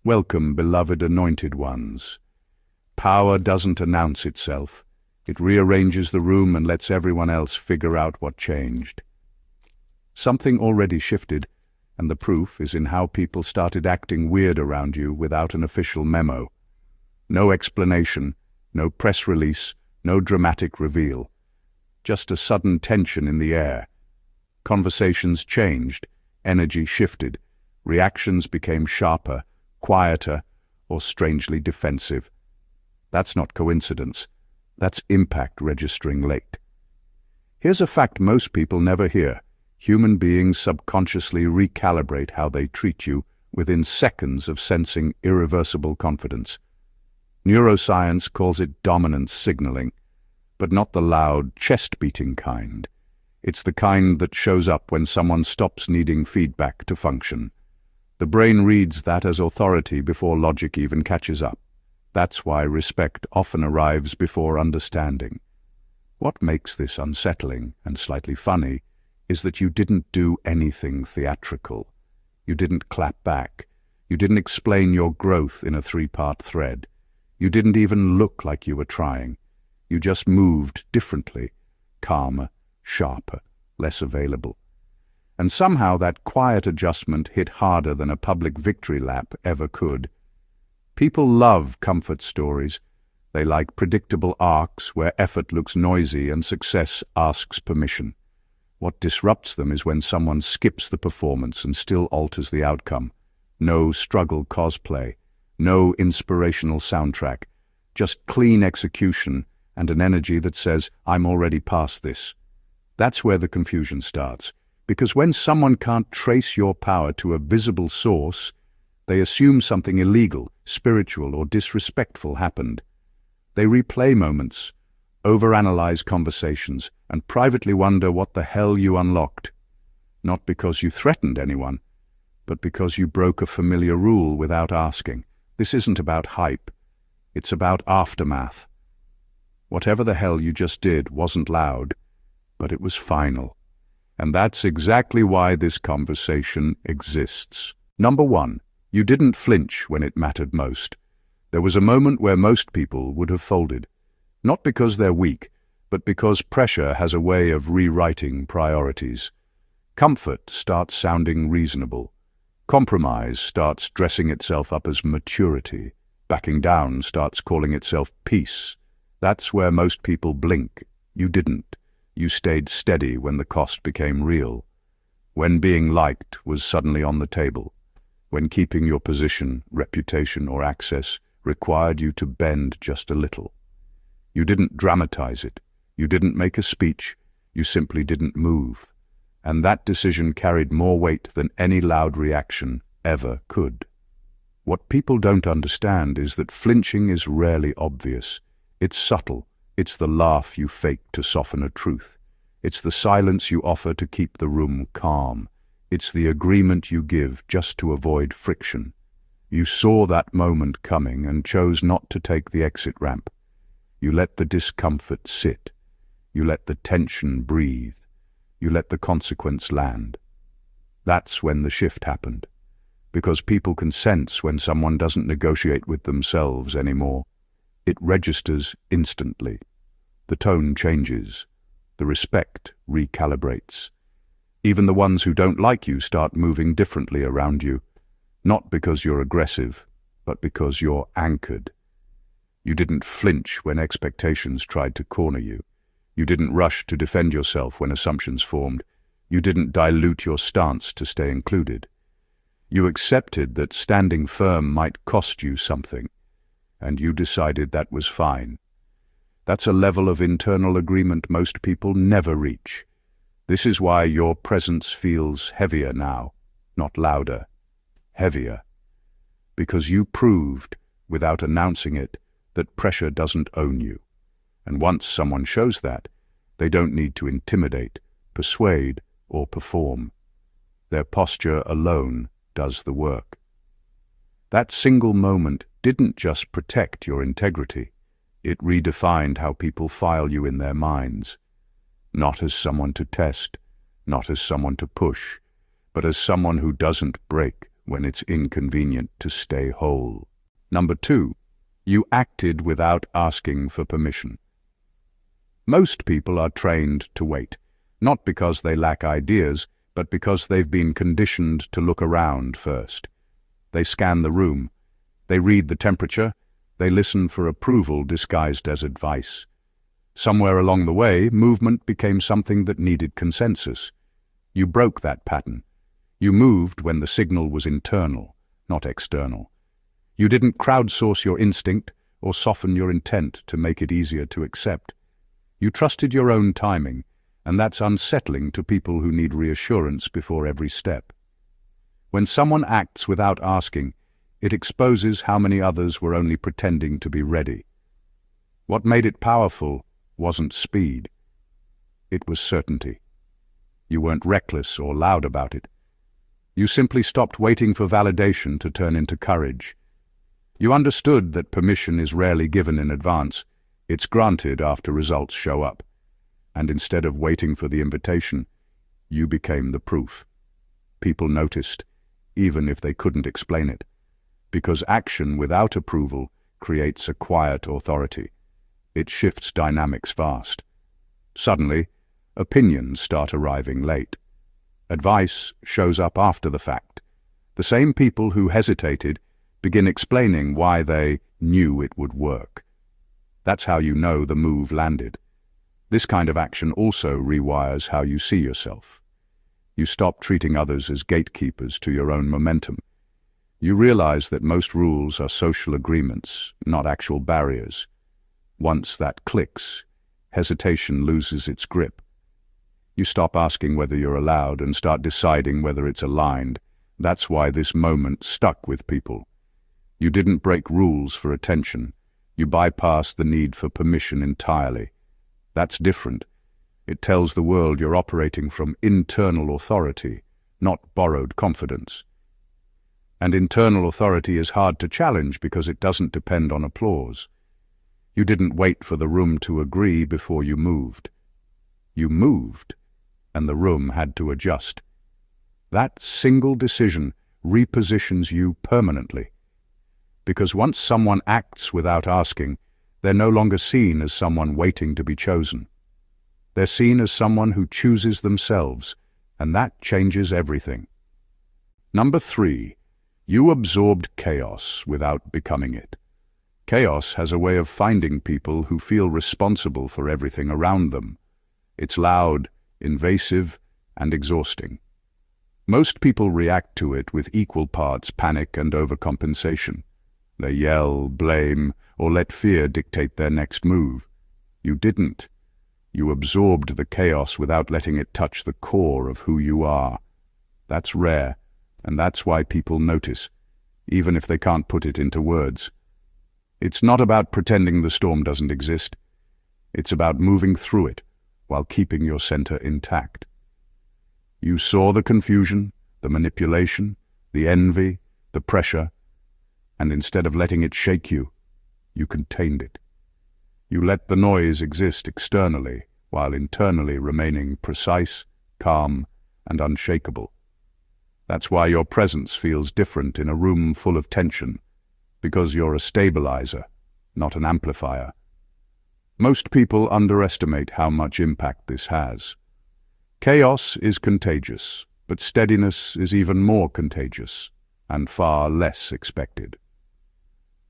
Welcome, beloved anointed ones. Power doesn't announce itself. It rearranges the room and lets everyone else figure out what changed. Something already shifted, and the proof is in how people started acting weird around you without an official memo. No explanation, no press release, no dramatic reveal. Just a sudden tension in the air. Conversations changed, energy shifted, reactions became sharper, quieter, or strangely defensive. That's not coincidence. That's impact registering late. Here's a fact most people never hear. Human beings subconsciously recalibrate how they treat you within seconds of sensing irreversible confidence. Neuroscience calls it dominance signaling, but not the loud, chest-beating kind. It's the kind that shows up when someone stops needing feedback to function. The brain reads that as authority before logic even catches up. That's why respect often arrives before understanding. What makes this unsettling and slightly funny is that you didn't do anything theatrical. You didn't clap back. You didn't explain your growth in a three-part thread. You didn't even look like you were trying. You just moved differently, calmer, sharper, less available. And somehow that quiet adjustment hit harder than a public victory lap ever could. People love comfort stories. They like predictable arcs where effort looks noisy and success asks permission. What disrupts them is when someone skips the performance and still alters the outcome. No struggle cosplay, no inspirational soundtrack, just clean execution and an energy that says, "I'm already past this." That's where the confusion starts. Because when someone can't trace your power to a visible source, they assume something illegal, spiritual, or disrespectful happened. They replay moments, overanalyze conversations, and privately wonder what the hell you unlocked. Not because you threatened anyone, but because you broke a familiar rule without asking. This isn't about hype. It's about aftermath. Whatever the hell you just did wasn't loud, but it was final. And that's exactly why this conversation exists. Number one, you didn't flinch when it mattered most. There was a moment where most people would have folded. Not because they're weak, but because pressure has a way of rewriting priorities. Comfort starts sounding reasonable. Compromise starts dressing itself up as maturity. Backing down starts calling itself peace. That's where most people blink. You didn't. You stayed steady when the cost became real. When being liked was suddenly on the table. When keeping your position, reputation, or access required you to bend just a little. You didn't dramatize it. You didn't make a speech. You simply didn't move. And that decision carried more weight than any loud reaction ever could. What people don't understand is that flinching is rarely obvious. It's subtle. It's the laugh you fake to soften a truth. It's the silence you offer to keep the room calm. It's the agreement you give just to avoid friction. You saw that moment coming and chose not to take the exit ramp. You let the discomfort sit. You let the tension breathe. You let the consequence land. That's when the shift happened. Because people can sense when someone doesn't negotiate with themselves anymore. It registers instantly. The tone changes. The respect recalibrates. Even the ones who don't like you start moving differently around you, not because you're aggressive, but because you're anchored. You didn't flinch when expectations tried to corner you. You didn't rush to defend yourself when assumptions formed. You didn't dilute your stance to stay included. You accepted that standing firm might cost you something, and you decided that was fine. That's a level of internal agreement most people never reach. This is why your presence feels heavier now, not louder, heavier. Because you proved, without announcing it, that pressure doesn't own you. And once someone shows that, they don't need to intimidate, persuade, or perform. Their posture alone does the work. That single moment didn't just protect your integrity. It redefined how people file you in their minds. Not as someone to test, not as someone to push, but as someone who doesn't break when it's inconvenient to stay whole. Number 2, you acted without asking for permission. Most people are trained to wait, not because they lack ideas, but because they've been conditioned to look around first. They scan the room, they read the temperature, they listen for approval disguised as advice. Somewhere along the way, movement became something that needed consensus. You broke that pattern. You moved when the signal was internal, not external. You didn't crowdsource your instinct or soften your intent to make it easier to accept. You trusted your own timing, and that's unsettling to people who need reassurance before every step. When someone acts without asking, it exposes how many others were only pretending to be ready. What made it powerful wasn't speed. It was certainty. You weren't reckless or loud about it. You simply stopped waiting for validation to turn into courage. You understood that permission is rarely given in advance. It's granted after results show up. And instead of waiting for the invitation, you became the proof. People noticed, even if they couldn't explain it, because action without approval creates a quiet authority. It shifts dynamics fast. Suddenly, opinions start arriving late. Advice shows up after the fact. The same people who hesitated begin explaining why they knew it would work. That's how you know the move landed. This kind of action also rewires how you see yourself. You stop treating others as gatekeepers to your own momentum. You realize that most rules are social agreements, not actual barriers. Once that clicks, hesitation loses its grip. You stop asking whether you're allowed and start deciding whether it's aligned. That's why this moment stuck with people. You didn't break rules for attention. You bypassed the need for permission entirely. That's different. It tells the world you're operating from internal authority, not borrowed confidence. And internal authority is hard to challenge because it doesn't depend on applause. You didn't wait for the room to agree before you moved. You moved, and the room had to adjust. That single decision repositions you permanently. Because once someone acts without asking, they're no longer seen as someone waiting to be chosen. They're seen as someone who chooses themselves, and that changes everything. Number 3, you absorbed chaos without becoming it. Chaos has a way of finding people who feel responsible for everything around them. It's loud, invasive, and exhausting. Most people react to it with equal parts panic and overcompensation. They yell, blame, or let fear dictate their next move. You didn't. You absorbed the chaos without letting it touch the core of who you are. That's rare, and that's why people notice, even if they can't put it into words. It's not about pretending the storm doesn't exist. It's about moving through it while keeping your center intact. You saw the confusion, the manipulation, the envy, the pressure, and instead of letting it shake you, you contained it. You let the noise exist externally, while internally remaining precise, calm, and unshakable. That's why your presence feels different in a room full of tension, because you're a stabilizer, not an amplifier. Most people underestimate how much impact this has. Chaos is contagious, but steadiness is even more contagious, and far less expected.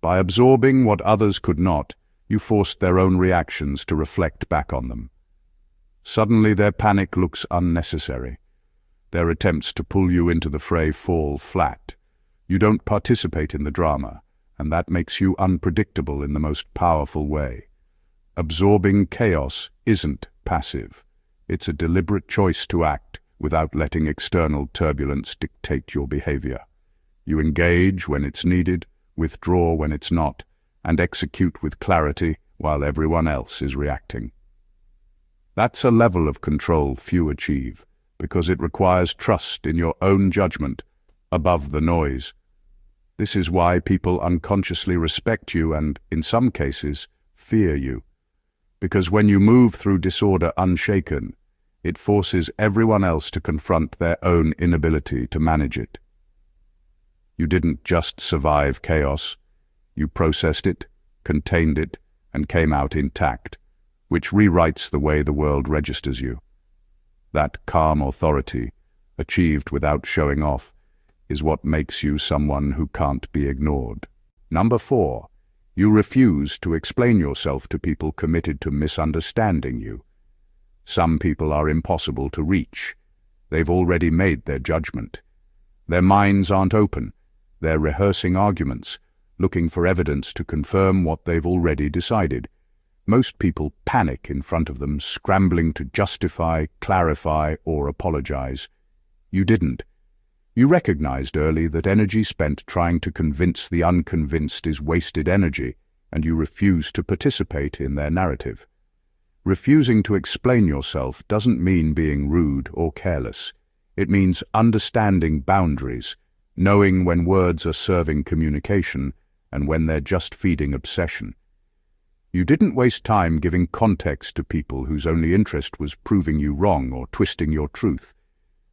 By absorbing what others could not, you forced their own reactions to reflect back on them. Suddenly their panic looks unnecessary. Their attempts to pull you into the fray fall flat. You don't participate in the drama, and that makes you unpredictable in the most powerful way. Absorbing chaos isn't passive. It's a deliberate choice to act without letting external turbulence dictate your behavior. You engage when it's needed, withdraw when it's not, and execute with clarity while everyone else is reacting. That's a level of control few achieve, because it requires trust in your own judgment above the noise. This is why people unconsciously respect you and, in some cases, fear you. Because when you move through disorder unshaken, it forces everyone else to confront their own inability to manage it. You didn't just survive chaos. You processed it, contained it, and came out intact, which rewrites the way the world registers you. That calm authority, achieved without showing off, is what makes you someone who can't be ignored. Number 4. You refuse to explain yourself to people committed to misunderstanding you. Some people are impossible to reach. They've already made their judgment. Their minds aren't open. They're rehearsing arguments, looking for evidence to confirm what they've already decided. Most people panic in front of them, scrambling to justify, clarify, or apologize. You didn't. You recognized early that energy spent trying to convince the unconvinced is wasted energy, and you refused to participate in their narrative. Refusing to explain yourself doesn't mean being rude or careless. It means understanding boundaries, knowing when words are serving communication and when they're just feeding obsession. You didn't waste time giving context to people whose only interest was proving you wrong or twisting your truth.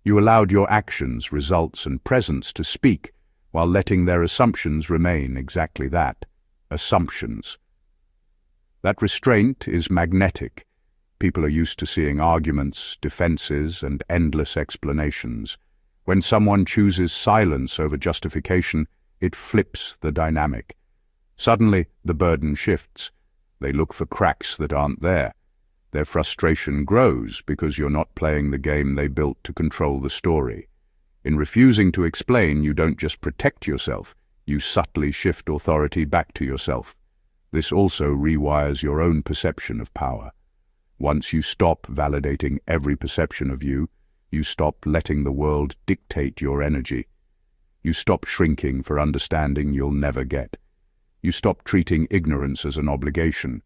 You allowed your actions, results, and presence to speak while letting their assumptions remain exactly that, assumptions. That restraint is magnetic. People are used to seeing arguments, defenses, and endless explanations. When someone chooses silence over justification, it flips the dynamic. Suddenly, the burden shifts. They look for cracks that aren't there. Their frustration grows because you're not playing the game they built to control the story. In refusing to explain, you don't just protect yourself, you subtly shift authority back to yourself. This also rewires your own perception of power. Once you stop validating every perception of you, you stop letting the world dictate your energy. You stop shrinking for understanding you'll never get. You stop treating ignorance as an obligation.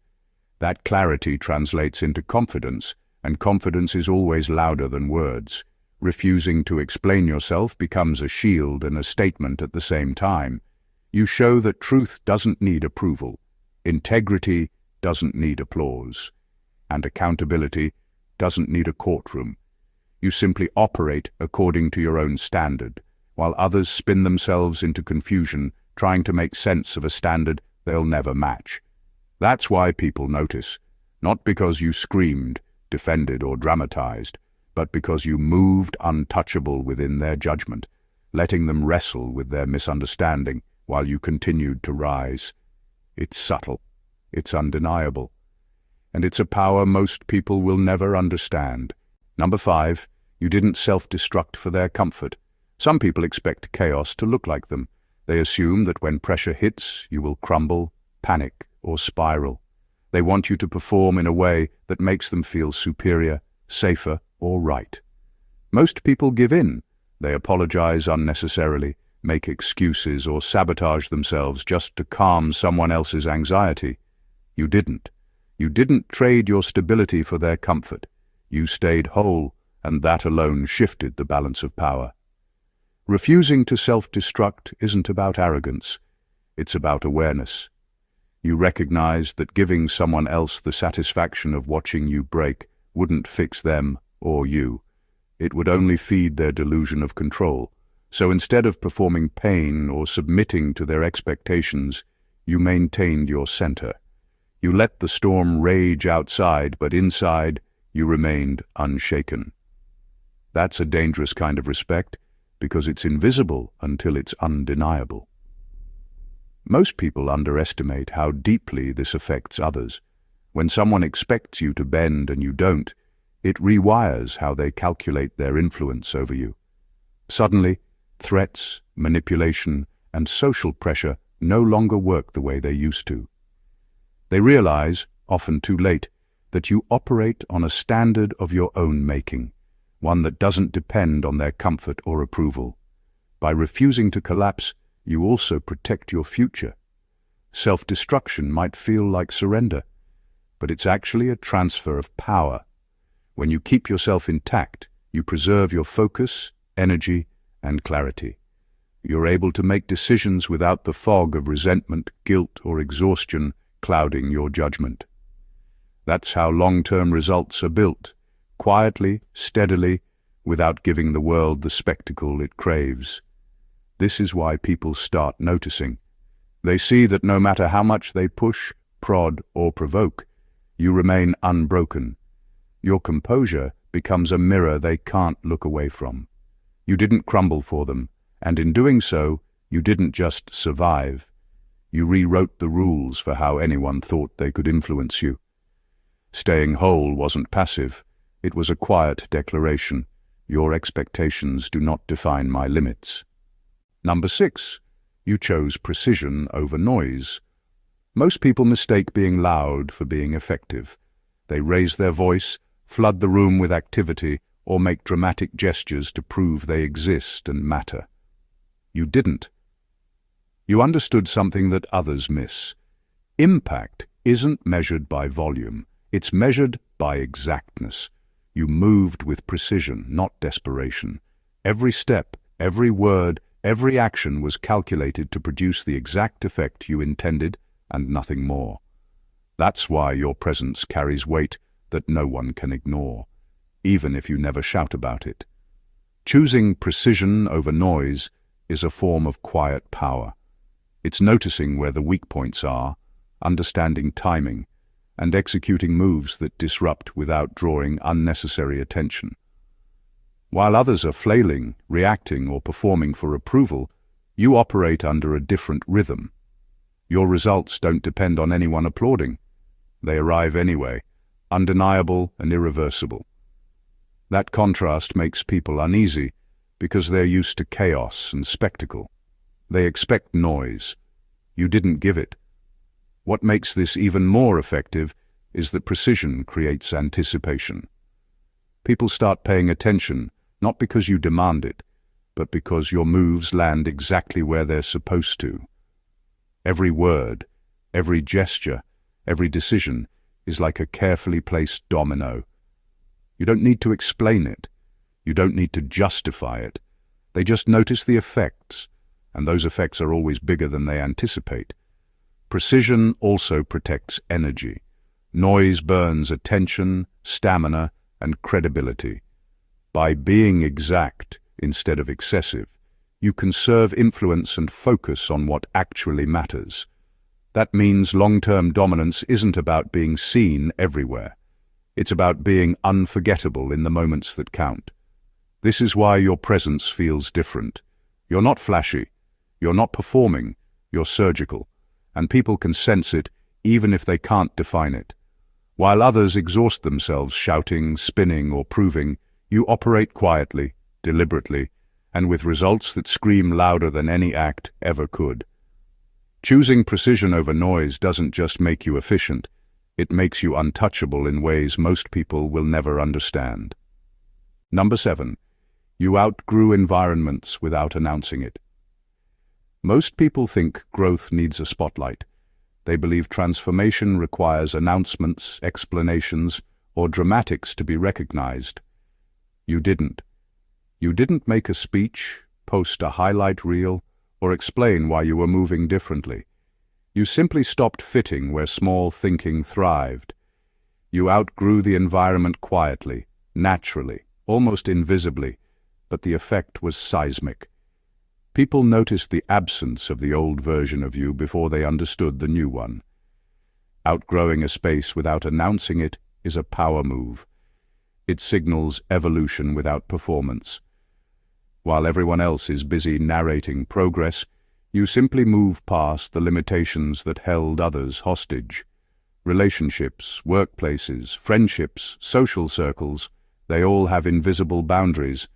That clarity translates into confidence, and confidence is always louder than words. Refusing to explain yourself becomes a shield and a statement at the same time. You show that truth doesn't need approval, integrity doesn't need applause, and accountability doesn't need a courtroom. You simply operate according to your own standard, while others spin themselves into confusion, trying to make sense of a standard they'll never match. That's why people notice, not because you screamed, defended, or dramatized, but because you moved untouchable within their judgment, letting them wrestle with their misunderstanding while you continued to rise. It's subtle, it's undeniable, and it's a power most people will never understand. Number 5, you didn't self-destruct for their comfort. Some people expect chaos to look like them. They assume that when pressure hits, you will crumble, panic, or spiral. They want you to perform in a way that makes them feel superior, safer, or right. Most people give in. They apologize unnecessarily, make excuses, or sabotage themselves just to calm someone else's anxiety. You didn't. You didn't trade your stability for their comfort. You stayed whole, and that alone shifted the balance of power. Refusing to self-destruct isn't about arrogance. It's about awareness. You recognize that giving someone else the satisfaction of watching you break wouldn't fix them or you. It would only feed their delusion of control. So instead of performing pain or submitting to their expectations, you maintained your center. You let the storm rage outside, but inside you remained unshaken. That's a dangerous kind of respect, because it's invisible until it's undeniable. Most people underestimate how deeply this affects others. When someone expects you to bend and you don't, it rewires how they calculate their influence over you. Suddenly, threats, manipulation, and social pressure no longer work the way they used to. They realize, often too late, that you operate on a standard of your own making, one that doesn't depend on their comfort or approval. By refusing to collapse, you also protect your future. Self-destruction might feel like surrender, but it's actually a transfer of power. When you keep yourself intact, you preserve your focus, energy, and clarity. You're able to make decisions without the fog of resentment, guilt, or exhaustion clouding your judgment. That's how long-term results are built, quietly, steadily, without giving the world the spectacle it craves. This is why people start noticing. They see that no matter how much they push, prod, or provoke, you remain unbroken. Your composure becomes a mirror they can't look away from. You didn't crumble for them, and in doing so, you didn't just survive. You rewrote the rules for how anyone thought they could influence you. Staying whole wasn't passive. It was a quiet declaration. Your expectations do not define my limits. Number 6. You chose precision over noise. Most people mistake being loud for being effective. They raise their voice, flood the room with activity, or make dramatic gestures to prove they exist and matter. You didn't. You understood something that others miss. Impact isn't measured by volume. It's measured by exactness. You moved with precision, not desperation. Every step, every word, every action was calculated to produce the exact effect you intended and nothing more. That's why your presence carries weight that no one can ignore, even if you never shout about it. Choosing precision over noise is a form of quiet power. It's noticing where the weak points are, understanding timing, and executing moves that disrupt without drawing unnecessary attention. While others are flailing, reacting, or performing for approval, you operate under a different rhythm. Your results don't depend on anyone applauding. They arrive anyway, undeniable and irreversible. That contrast makes people uneasy because they're used to chaos and spectacle. They expect noise. You didn't give it. What makes this even more effective is that precision creates anticipation. People start paying attention, not because you demand it, but because your moves land exactly where they're supposed to. Every word, every gesture, every decision is like a carefully placed domino. You don't need to explain it. You don't need to justify it. They just notice the effects, and those effects are always bigger than they anticipate. Precision also protects energy. Noise burns attention, stamina, and credibility. By being exact instead of excessive, you conserve influence and focus on what actually matters. That means long-term dominance isn't about being seen everywhere. It's about being unforgettable in the moments that count. This is why your presence feels different. You're not flashy. You're not performing. You're surgical. And people can sense it even if they can't define it. While others exhaust themselves shouting, spinning, or proving, you operate quietly, deliberately, and with results that scream louder than any act ever could. Choosing precision over noise doesn't just make you efficient, it makes you untouchable in ways most people will never understand. Number 7. You outgrew environments without announcing it. Most people think growth needs a spotlight. They believe transformation requires announcements, explanations, or dramatics to be recognized. You didn't. You didn't make a speech, post a highlight reel, or explain why you were moving differently. You simply stopped fitting where small thinking thrived. You outgrew the environment quietly, naturally, almost invisibly, but the effect was seismic. People noticed the absence of the old version of you before they understood the new one. Outgrowing a space without announcing it is a power move. It signals evolution without performance. While everyone else is busy narrating progress, you simply move past the limitations that held others hostage. Relationships, workplaces, friendships, social circles, they all have invisible boundaries.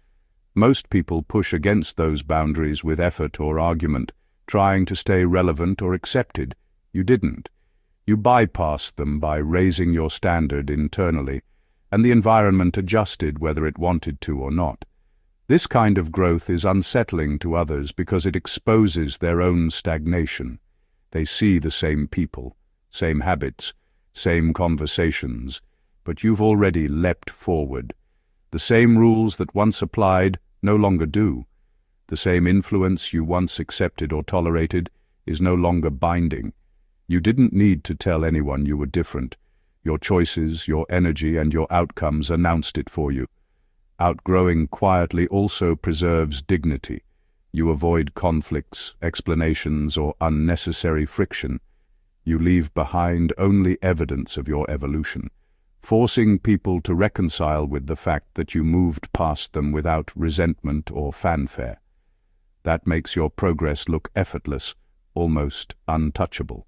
Most people push against those boundaries with effort or argument, trying to stay relevant or accepted. You didn't. You bypassed them by raising your standard internally, and the environment adjusted whether it wanted to or not. This kind of growth is unsettling to others because it exposes their own stagnation. They see the same people, same habits, same conversations, but you've already leapt forward. The same rules that once applied no longer do. The same influence you once accepted or tolerated is no longer binding. You didn't need to tell anyone you were different. Your choices, your energy, and your outcomes announced it for you. Outgrowing quietly also preserves dignity. You avoid conflicts, explanations, or unnecessary friction. You leave behind only evidence of your evolution, forcing people to reconcile with the fact that you moved past them without resentment or fanfare. That makes your progress look effortless, almost untouchable.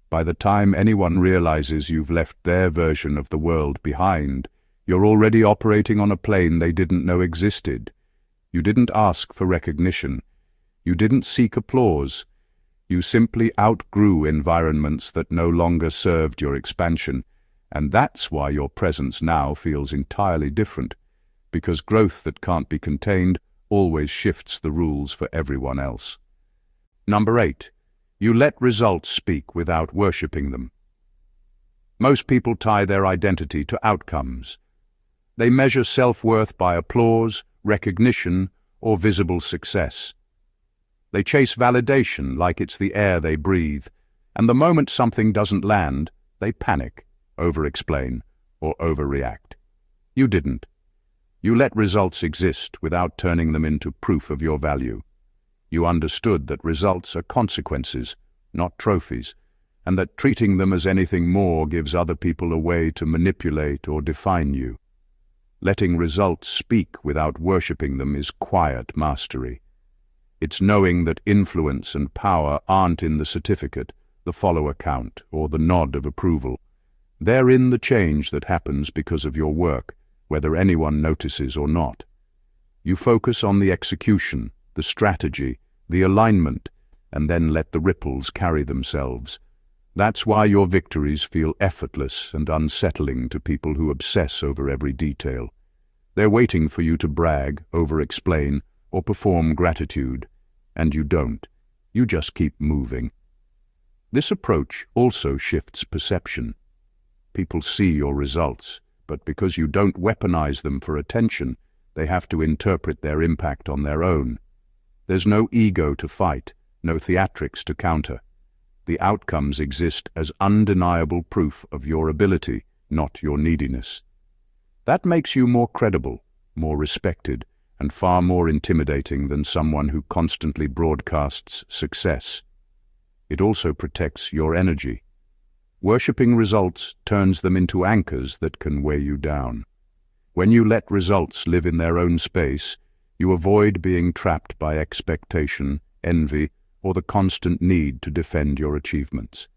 By the time anyone realizes you've left their version of the world behind, you're already operating on a plane they didn't know existed. You didn't ask for recognition. You didn't seek applause. You simply outgrew environments that no longer served your expansion, and that's why your presence now feels entirely different, because growth that can't be contained always shifts the rules for everyone else. Number 8. You let results speak without worshipping them. Most people tie their identity to outcomes. They measure self-worth by applause, recognition, or visible success. They chase validation like it's the air they breathe, and the moment something doesn't land, they panic, over-explain, or overreact. You didn't. You let results exist without turning them into proof of your value. You understood that results are consequences, not trophies, and that treating them as anything more gives other people a way to manipulate or define you. Letting results speak without worshipping them is quiet mastery. It's knowing that influence and power aren't in the certificate, the follower count, or the nod of approval. They're in the change that happens because of your work, whether anyone notices or not. You focus on the execution, the strategy, the alignment, and then let the ripples carry themselves. That's why your victories feel effortless and unsettling to people who obsess over every detail. They're waiting for you to brag, over-explain, or perform gratitude, and you don't. You just keep moving. This approach also shifts perception. People see your results, but because you don't weaponize them for attention, they have to interpret their impact on their own. There's no ego to fight, no theatrics to counter. The outcomes exist as undeniable proof of your ability, not your neediness. That makes you more credible, more respected, and far more intimidating than someone who constantly broadcasts success. It also protects your energy. Worshipping results turns them into anchors that can weigh you down. When you let results live in their own space, you avoid being trapped by expectation, envy, or the constant need to defend your achievements.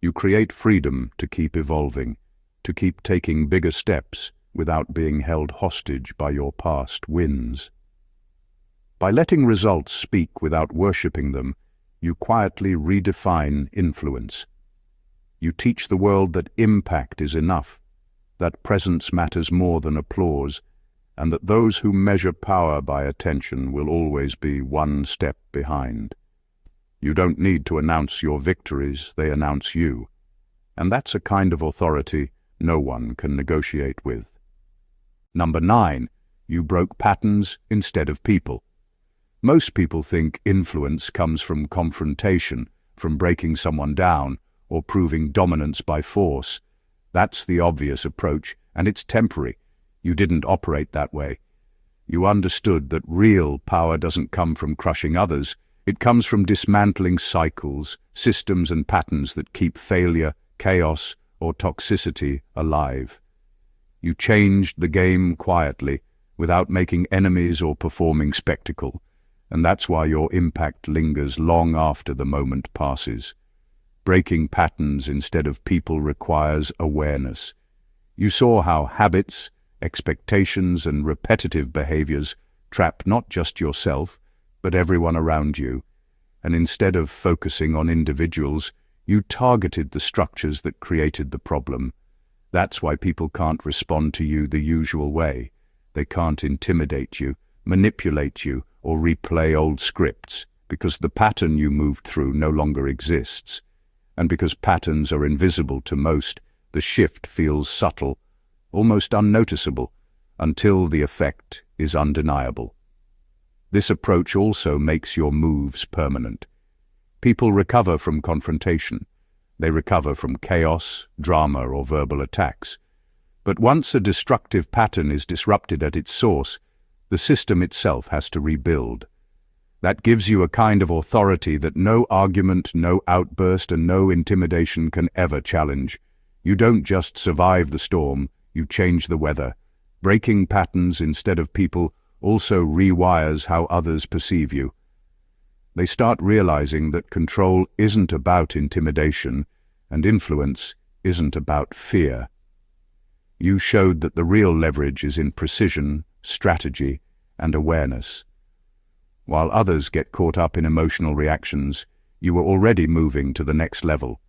You create freedom to keep evolving, to keep taking bigger steps without being held hostage by your past wins. By letting results speak without worshipping them, you quietly redefine influence. You teach the world that impact is enough, that presence matters more than applause, and that those who measure power by attention will always be one step behind. You don't need to announce your victories, they announce you. And that's a kind of authority no one can negotiate with. Number 9. You broke patterns instead of people. Most people think influence comes from confrontation, from breaking someone down, or proving dominance by force. That's the obvious approach, and it's temporary. You didn't operate that way. You understood that real power doesn't come from crushing others. It comes from dismantling cycles, systems and patterns that keep failure, chaos, or toxicity alive. You changed the game quietly, without making enemies or performing spectacle, and that's why your impact lingers long after the moment passes. Breaking patterns instead of people requires awareness. You saw how habits, expectations, and repetitive behaviors trap not just yourself, but everyone around you, and instead of focusing on individuals, you targeted the structures that created the problem. That's why people can't respond to you the usual way. They can't intimidate you, manipulate you, or replay old scripts, because the pattern you moved through no longer exists. And because patterns are invisible to most, the shift feels subtle, almost unnoticeable, until the effect is undeniable. This approach also makes your moves permanent. People recover from confrontation. They recover from chaos, drama, or verbal attacks. But once a destructive pattern is disrupted at its source, the system itself has to rebuild. That gives you a kind of authority that no argument, no outburst, and no intimidation can ever challenge. You don't just survive the storm, you change the weather. Breaking patterns instead of people also rewires how others perceive you. They start realizing that control isn't about intimidation, and influence isn't about fear. You showed that the real leverage is in precision, strategy, and awareness. While others get caught up in emotional reactions, you were already moving to the next level.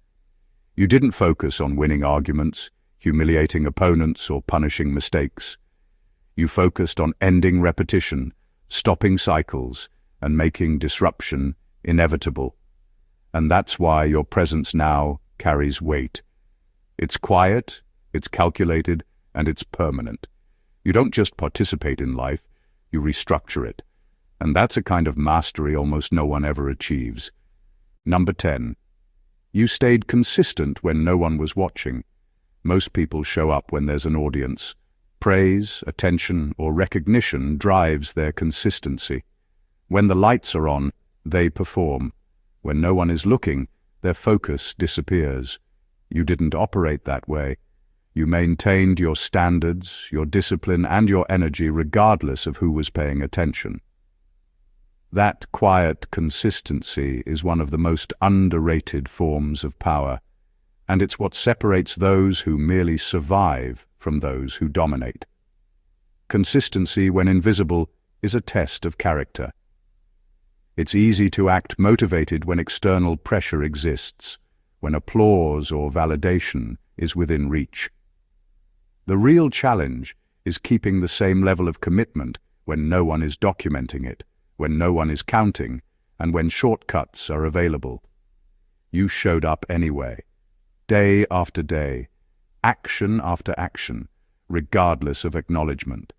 You didn't focus on winning arguments, humiliating opponents, or punishing mistakes. You focused on ending repetition, stopping cycles, and making disruption inevitable. And that's why your presence now carries weight. It's quiet, it's calculated, and it's permanent. You don't just participate in life, you restructure it. And that's a kind of mastery almost no one ever achieves. Number 10. You stayed consistent when no one was watching. Most people show up when there's an audience. Praise, attention, or recognition drives their consistency. When the lights are on, they perform. When no one is looking, their focus disappears. You didn't operate that way. You maintained your standards, your discipline, and your energy regardless of who was paying attention. That quiet consistency is one of the most underrated forms of power, and it's what separates those who merely survive from those who dominate. Consistency, when invisible, is a test of character. It's easy to act motivated when external pressure exists, when applause or validation is within reach. The real challenge is keeping the same level of commitment when no one is documenting it, when no one is counting, and when shortcuts are available. You showed up anyway, day after day, action after action, regardless of acknowledgement.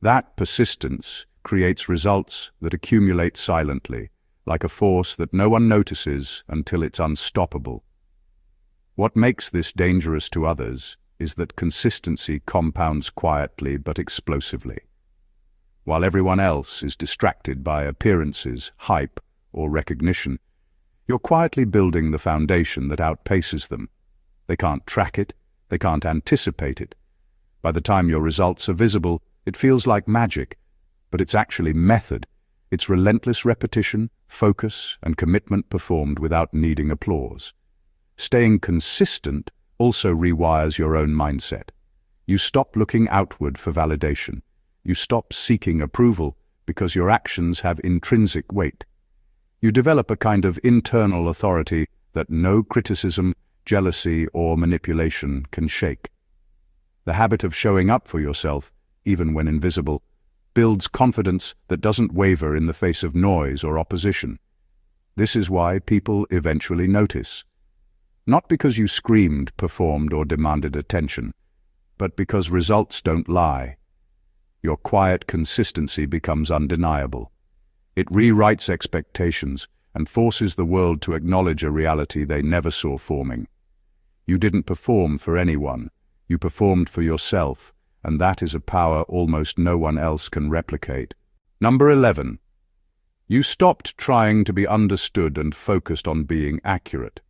That persistence creates results that accumulate silently, like a force that no one notices until it's unstoppable. What makes this dangerous to others is that consistency compounds quietly but explosively. While everyone else is distracted by appearances, hype, or recognition, you're quietly building the foundation that outpaces them. They can't track it, they can't anticipate it. By the time your results are visible, it feels like magic, but it's actually method. It's relentless repetition, focus, and commitment performed without needing applause. Staying consistent also rewires your own mindset. You stop looking outward for validation. You stop seeking approval because your actions have intrinsic weight. You develop a kind of internal authority that no criticism, jealousy, or manipulation can shake. The habit of showing up for yourself, even when invisible, builds confidence that doesn't waver in the face of noise or opposition. This is why people eventually notice. Not because you screamed, performed, or demanded attention, but because results don't lie. Your quiet consistency becomes undeniable. It rewrites expectations and forces the world to acknowledge a reality they never saw forming. You didn't perform for anyone. You performed for yourself, and that is a power almost no one else can replicate. Number 11. You stopped trying to be understood and focused on being accurate.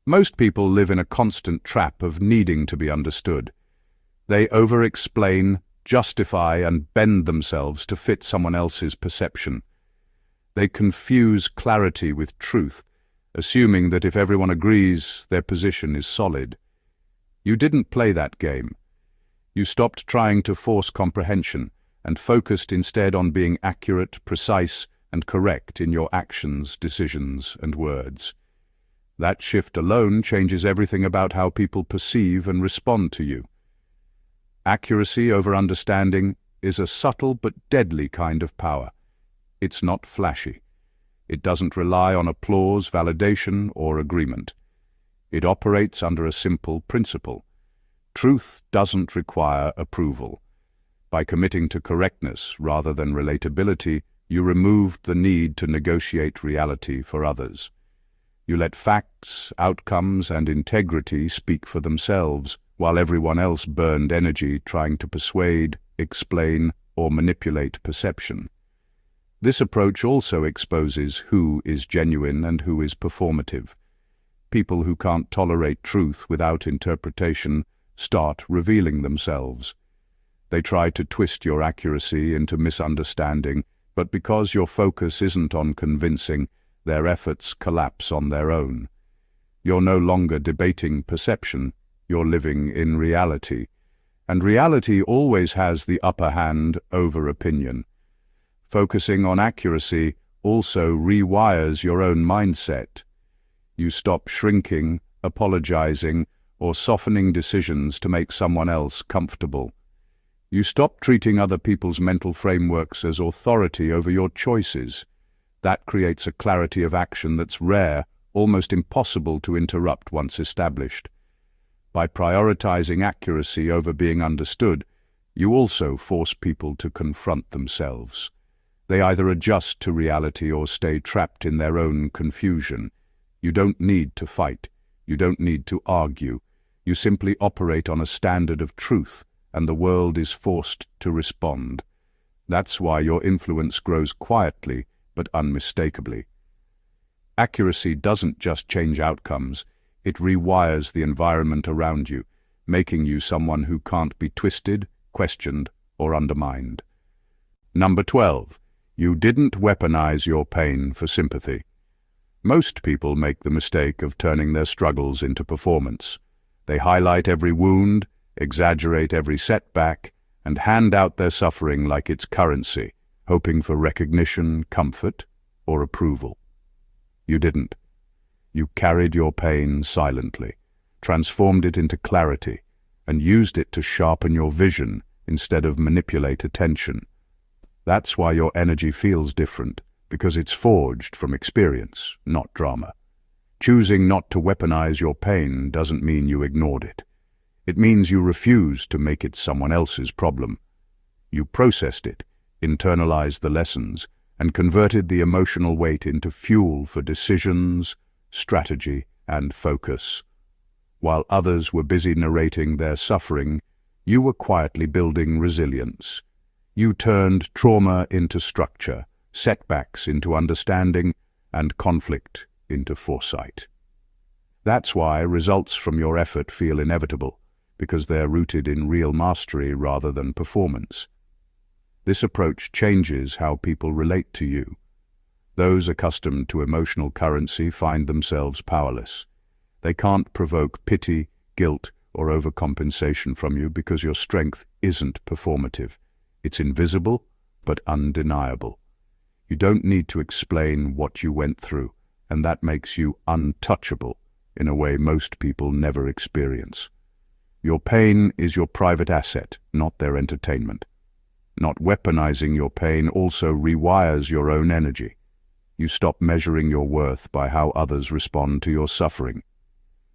Most people live in a constant trap of needing to be understood. They over-explain, justify, and bend themselves to fit someone else's perception. They confuse clarity with truth, assuming that if everyone agrees, their position is solid. You didn't play that game. You stopped trying to force comprehension and focused instead on being accurate, precise, and correct in your actions, decisions, and words. That shift alone changes everything about how people perceive and respond to you. Accuracy over understanding is a subtle but deadly kind of power. It's not flashy. It doesn't rely on applause, validation, or agreement. It operates under a simple principle. Truth doesn't require approval. By committing to correctness rather than relatability, you removed the need to negotiate reality for others. You let facts, outcomes, and integrity speak for themselves, while everyone else burned energy trying to persuade, explain, or manipulate perception. This approach also exposes who is genuine and who is performative. People who can't tolerate truth without interpretation start revealing themselves. They try to twist your accuracy into misunderstanding, but because your focus isn't on convincing, their efforts collapse on their own. You're no longer debating perception, you're living in reality. And reality always has the upper hand over opinion. Focusing on accuracy also rewires your own mindset. You stop shrinking, apologizing, or softening decisions to make someone else comfortable. You stop treating other people's mental frameworks as authority over your choices. That creates a clarity of action that's rare, almost impossible to interrupt once established. By prioritizing accuracy over being understood, you also force people to confront themselves. They either adjust to reality or stay trapped in their own confusion. You don't need to fight. You don't need to argue. You simply operate on a standard of truth, and the world is forced to respond. That's why your influence grows quietly but unmistakably. Accuracy doesn't just change outcomes, it rewires the environment around you, making you someone who can't be twisted, questioned, or undermined. Number 12. You didn't weaponize your pain for sympathy. Most people make the mistake of turning their struggles into performance. They highlight every wound, exaggerate every setback, and hand out their suffering like it's currency, hoping for recognition, comfort, or approval. You didn't. You carried your pain silently, transformed it into clarity, and used it to sharpen your vision instead of manipulate attention. That's why your energy feels different, because it's forged from experience, not drama. Choosing not to weaponize your pain doesn't mean you ignored it. It means you refused to make it someone else's problem. You processed it, internalized the lessons, and converted the emotional weight into fuel for decisions, strategy, and focus. While others were busy narrating their suffering, you were quietly building resilience. You turned trauma into structure, setbacks into understanding, and conflict into foresight. That's why results from your effort feel inevitable, because they're rooted in real mastery rather than performance. This approach changes how people relate to you. Those accustomed to emotional currency find themselves powerless. They can't provoke pity, guilt, or overcompensation from you because your strength isn't performative. It's invisible, but undeniable. You don't need to explain what you went through, and that makes you untouchable in a way most people never experience. Your pain is your private asset, not their entertainment. Not weaponizing your pain also rewires your own energy. You stop measuring your worth by how others respond to your suffering.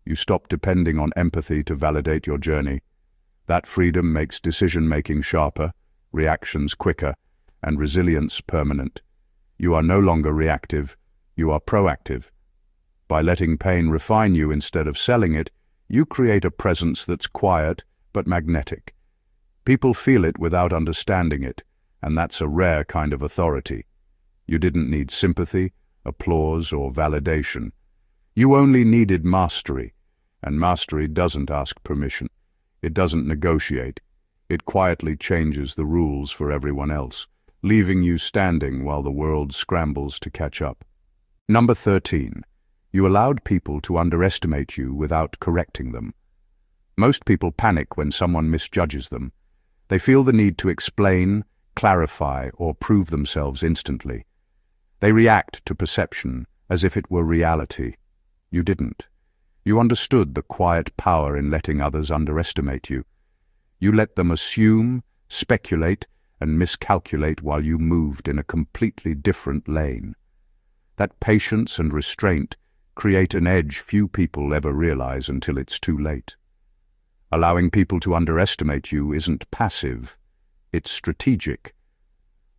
You stop depending on empathy to validate your journey. That freedom makes decision-making sharper, reactions quicker, and resilience permanent. You are no longer reactive, you are proactive. By letting pain refine you instead of selling it, you create a presence that's quiet but magnetic. People feel it without understanding it, and that's a rare kind of authority. You didn't need sympathy, applause, or validation. You only needed mastery, and mastery doesn't ask permission. It doesn't negotiate. It quietly changes the rules for everyone else, leaving you standing while the world scrambles to catch up. Number 13. You allowed people to underestimate you without correcting them. Most people panic when someone misjudges them. They feel the need to explain, clarify, or prove themselves instantly. They react to perception as if it were reality. You didn't. You understood the quiet power in letting others underestimate you. You let them assume, speculate, and miscalculate while you moved in a completely different lane. That patience and restraint create an edge few people ever realize until it's too late. Allowing people to underestimate you isn't passive, it's strategic.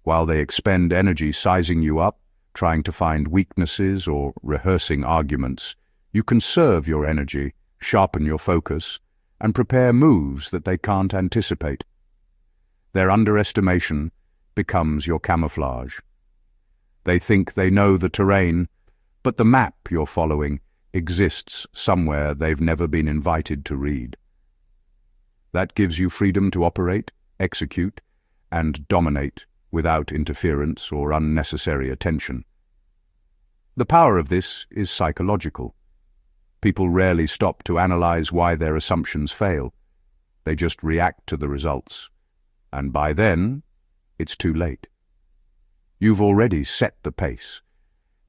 While they expend energy sizing you up, trying to find weaknesses or rehearsing arguments, you conserve your energy, sharpen your focus, and prepare moves that they can't anticipate. Their underestimation becomes your camouflage. They think they know the terrain, but the map you're following exists somewhere they've never been invited to read. That gives you freedom to operate, execute, and dominate without interference or unnecessary attention. The power of this is psychological. People rarely stop to analyze why their assumptions fail. They just react to the results. And by then, it's too late. You've already set the pace,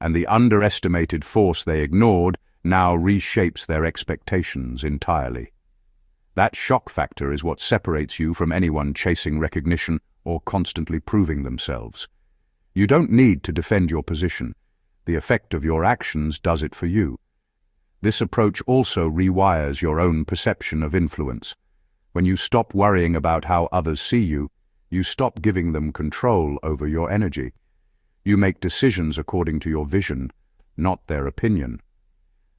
and the underestimated force they ignored now reshapes their expectations entirely. That shock factor is what separates you from anyone chasing recognition or constantly proving themselves. You don't need to defend your position. The effect of your actions does it for you. This approach also rewires your own perception of influence. When you stop worrying about how others see you, you stop giving them control over your energy. You make decisions according to your vision, not their opinion.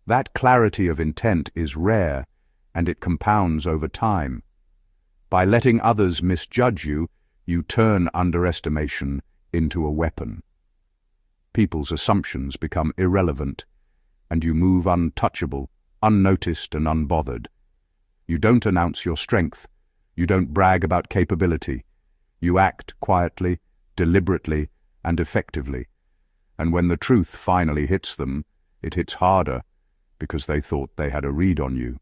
That clarity of intent is rare, and it compounds over time. By letting others misjudge you, you turn underestimation into a weapon. People's assumptions become irrelevant, and you move untouchable, unnoticed and unbothered. You don't announce your strength. You don't brag about capability. You act quietly, deliberately, and effectively. And when the truth finally hits them, it hits harder because they thought they had a read on you.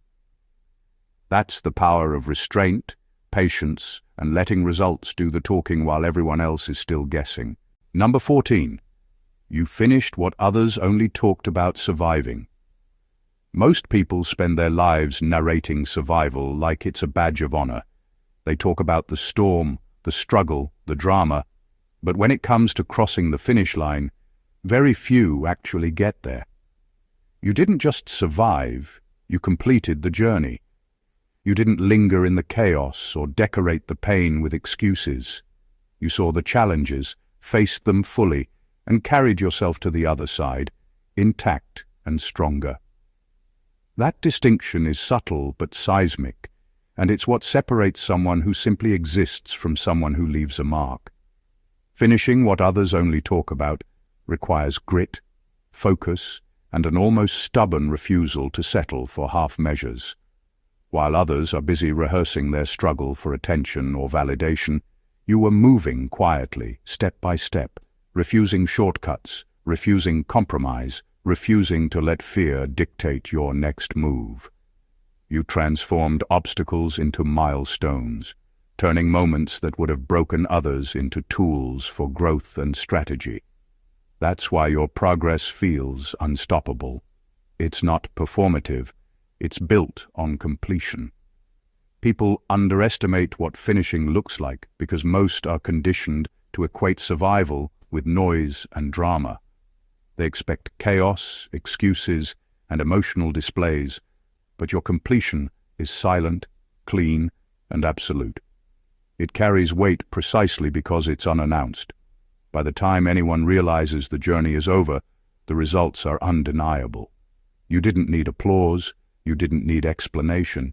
That's the power of restraint, patience, and letting results do the talking while everyone else is still guessing. Number 14. You finished what others only talked about surviving. Most people spend their lives narrating survival like it's a badge of honor. They talk about the storm, the struggle, the drama, but when it comes to crossing the finish line, very few actually get there. You didn't just survive, you completed the journey. You didn't linger in the chaos or decorate the pain with excuses. You saw the challenges, faced them fully, and carried yourself to the other side, intact and stronger. That distinction is subtle but seismic, and it's what separates someone who simply exists from someone who leaves a mark. Finishing what others only talk about requires grit, focus, and an almost stubborn refusal to settle for half measures. While others are busy rehearsing their struggle for attention or validation, you were moving quietly, step by step, refusing shortcuts, refusing compromise, refusing to let fear dictate your next move. You transformed obstacles into milestones, turning moments that would have broken others into tools for growth and strategy. That's why your progress feels unstoppable. It's not performative, it's built on completion. People underestimate what finishing looks like because most are conditioned to equate survival with noise and drama. They expect chaos, excuses, and emotional displays, but your completion is silent, clean, and absolute. It carries weight precisely because it's unannounced. By the time anyone realizes the journey is over, the results are undeniable. You didn't need applause, you didn't need explanation.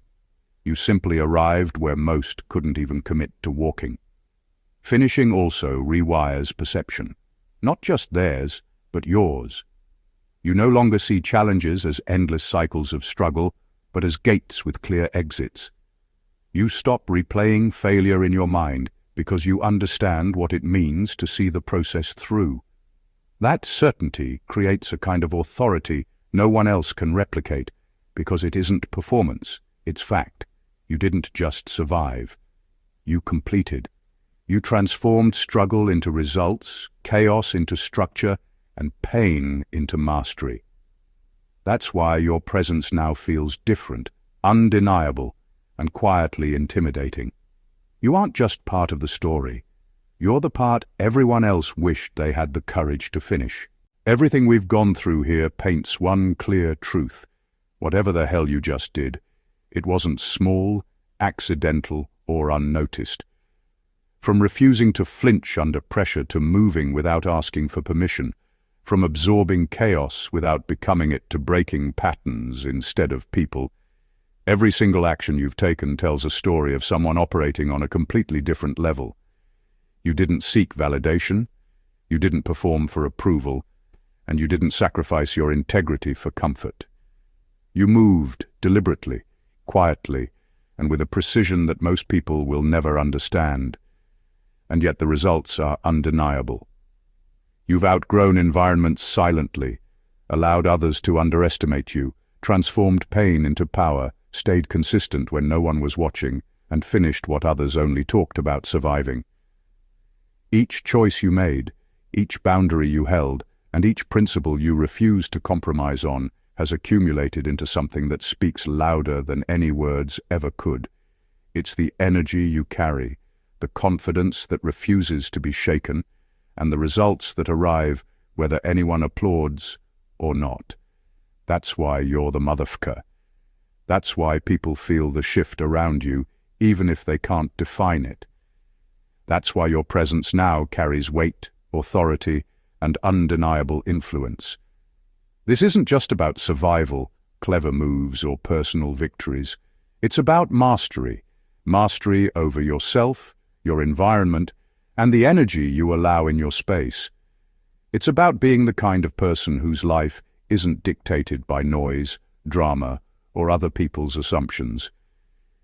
You simply arrived where most couldn't even commit to walking. Finishing also rewires perception. Not just theirs, but yours. You no longer see challenges as endless cycles of struggle, but as gates with clear exits. You stop replaying failure in your mind because you understand what it means to see the process through. That certainty creates a kind of authority no one else can replicate, because it isn't performance, it's fact. You didn't just survive. You completed. You transformed struggle into results, chaos into structure, and pain into mastery. That's why your presence now feels different, undeniable, and quietly intimidating. You aren't just part of the story. You're the part everyone else wished they had the courage to finish. Everything we've gone through here paints one clear truth. Whatever the hell you just did, it wasn't small, accidental, or unnoticed. From refusing to flinch under pressure to moving without asking for permission, from absorbing chaos without becoming it to breaking patterns instead of people, every single action you've taken tells a story of someone operating on a completely different level. You didn't seek validation. You didn't perform for approval, and you didn't sacrifice your integrity for comfort. You moved deliberately, quietly, and with a precision that most people will never understand. And yet the results are undeniable. You've outgrown environments silently, allowed others to underestimate you, transformed pain into power, stayed consistent when no one was watching, and finished what others only talked about surviving. Each choice you made, each boundary you held, and each principle you refused to compromise on has accumulated into something that speaks louder than any words ever could. It's the energy you carry, the confidence that refuses to be shaken, and the results that arrive whether anyone applauds or not. That's why you're the motherfucker. That's why people feel the shift around you, even if they can't define it. That's why your presence now carries weight, authority, and undeniable influence. This isn't just about survival, clever moves, or personal victories. It's about mastery. Mastery over yourself, your environment, and the energy you allow in your space. It's about being the kind of person whose life isn't dictated by noise, drama, or other people's assumptions.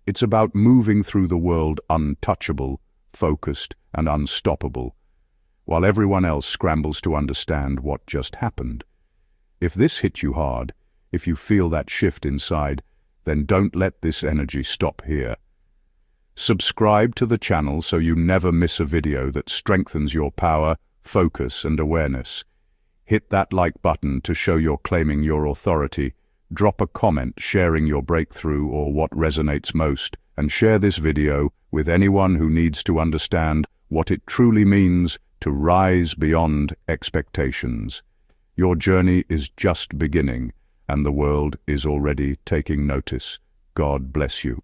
It's about moving through the world untouchable, focused, and unstoppable, while everyone else scrambles to understand what just happened. If this hit you hard, if you feel that shift inside, then don't let this energy stop here. Subscribe to the channel so you never miss a video that strengthens your power, focus, and awareness. Hit that like button to show you're claiming your authority. Drop a comment sharing your breakthrough or what resonates most, and share this video with anyone who needs to understand what it truly means to rise beyond expectations. Your journey is just beginning, and the world is already taking notice. God bless you.